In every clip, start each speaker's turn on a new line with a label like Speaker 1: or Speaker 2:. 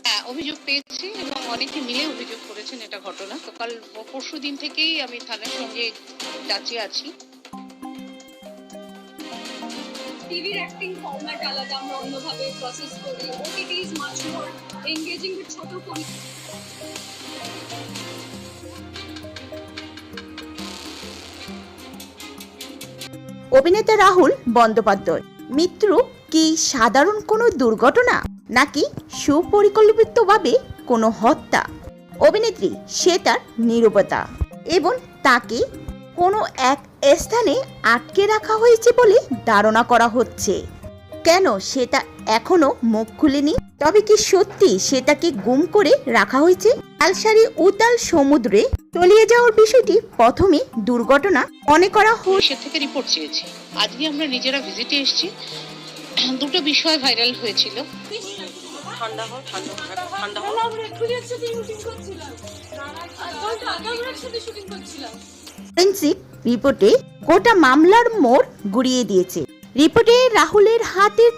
Speaker 1: হ্যাঁ, অভিযোগ পেয়েছি এবং অনেকে মিলে অভিযোগ করেছেন এটা ঘটনা। তো কাল পরশু দিন থেকেই আমি থানার সঙ্গে টাচে আছি।
Speaker 2: টিভির অ্যাক্টিং ফরম্যাট আলাদা, আমরা অন্যভাবে প্রসেস করি। OTT is much more engaging with ছোট করি।
Speaker 3: অভিনেতা রাহুল বন্দ্যোপাধ্যায় মৃত্যু কি সাধারণ কোনো দুর্ঘটনা নাকি সুপরিকল্পিতভাবে কোনো হত্যা? অভিনেত্রী সে তার নীরবতা এবং তাকে কোনো এক স্থানে আটকে রাখা হয়েছে বলে ধারণা করা হচ্ছে। কেন সেটা এখনো মুখ খুলেনি? তবে কি সত্যি সেটাকে গুম করে রাখা হয়েছে? আলসারি উতাল সমুদ্রে তলিয়ে যাওয়ার বিষয়টি প্রথমে দুর্ঘটনা মনে করা
Speaker 1: পুলিশের থেকে রিপোর্ট চেয়েছি। আজকে আমরা নিজেরা ভিজিটে এসেছি। দুটো বিষয় ভাইরাল হয়েছিল।
Speaker 3: ফরেনসিক রিপোর্টে গোটা মামলার মোড় ঘুরিয়ে দিয়েছে। রিপোর্টে রাহুলের হাতের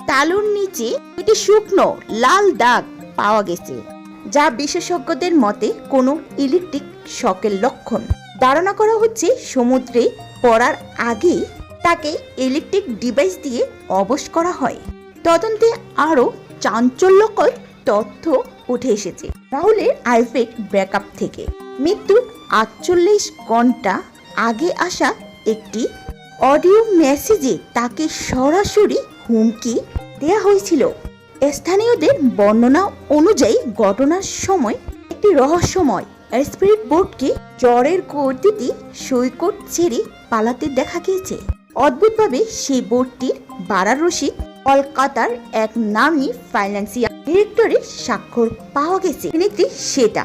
Speaker 3: তালুর নিচে একটি শুকনো লাল দাগ পাওয়া গেছে, যা বিশেষজ্ঞদের মতে কোনো ইলেকট্রিক শকের লক্ষণ। ধারণা করা হচ্ছে সমুদ্রে পড়ার আগেই তাকে ইলেকট্রিক ডিভাইস দিয়ে অবশ করা হয়। তদন্তে আরও চাঞ্চল্যকর তথ্য উঠে এসেছে রাহুলের আইপ্যাড ব্যাকআপ থেকে। মৃত্যুর 48 ঘন্টা আগে আসা একটি অডিও মেসেজে তাকে সরাসরি হুমকি দেওয়া হয়েছিল। স্থানীয়দের বর্ণনা অনুযায়ী ঘটনার সময় একটি রহস্যময় স্পিড বোটকে জ্বরের গতিতে সৈকত ছেড়ে পালাতে দেখা গিয়েছে। অদ্ভুতভাবে সেই বোটটির ভাড়া রসিদ কলকাতার এক নামী ফাইন্যান্সিয়াল ডিরেক্টরের স্বাক্ষর পাওয়া গেছে। সেটা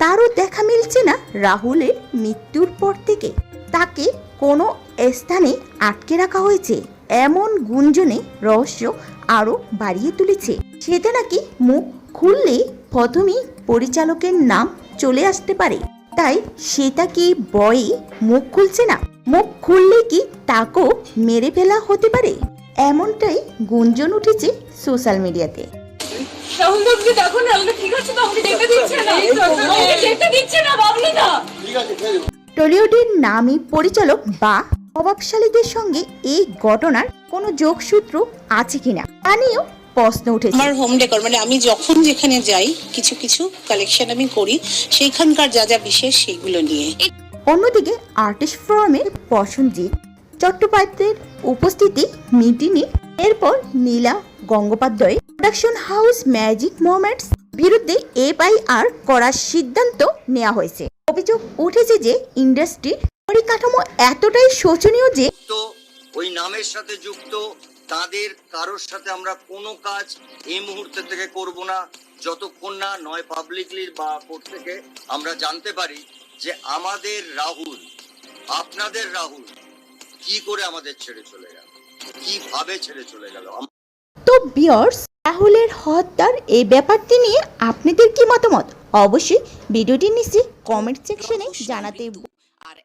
Speaker 3: তারও দেখা মিলছে না। রাহুলের মৃত্যুর পর থেকে তাকে কোনো স্থানে আটকে রাখা হয়েছে এমন গুঞ্জনে রহস্য আরো বাড়িয়ে তুলেছে। সেটা নাকি মুখ খুললে প্রথমেই পরিচালকের নাম চলে আসতে পারে। তাই সেটা কি ভয়ে মুখ খুলছে না? মুখ খুললে কি তাকেও মেরে ফেলা হতে পারে, এমনটাই গুঞ্জন উঠেছে সোশ্যাল মিডিয়াতে। টলিউডের নামী পরিচালক বা প্রভাবশালীদের সঙ্গে এই ঘটনার কোনো যোগসূত্র আছে কিনা তা নিয়েও প্রশ্ন উঠেছে।
Speaker 1: আমার হোম ডেকর মানে আমি যখন যেখানে যাই কিছু কিছু কালেকশন আমি করি সেইখানকার যা যা বিশেষ সেইগুলো নিয়ে।
Speaker 3: অন্যদিকে আর্টিস্ট ফোরামের প্রসেনজিৎ চট্টোপাধ্যায়ের উপস্থিতি মিটিংয়ে এরপর Nila Gangopadhyay production house magic moments বিরুদ্ধে এফআইআর করার সিদ্ধান্ত নেওয়া হয়েছে। অভিযোগ উঠেছে যে ইন্ডাস্ট্রির পরিকাঠামো এতটাই শোচনীয় যে
Speaker 4: ওই নামের সাথে যুক্ত তাদের কারোর সাথে আমরা কোনো কাজ এই মুহূর্তে থেকে করব না যতক্ষণ না নয় পাবলিকলি বা কোর্ট থেকে আমরা জানতে পারি যে আমাদের রাহুল, আপনাদের রাহুল কি করে আমাদের ছেড়ে চলে গেল, কিভাবে ছেড়ে চলে গেল।
Speaker 3: তো ভিউয়ার্স, রাহুলের হত্যার এই ব্যাপারটি নিয়ে আপনাদের কি মতামত? অবশ্যই ভিডিওটির নিচে কমেন্ট সেকশনে জানাতে।
Speaker 1: আর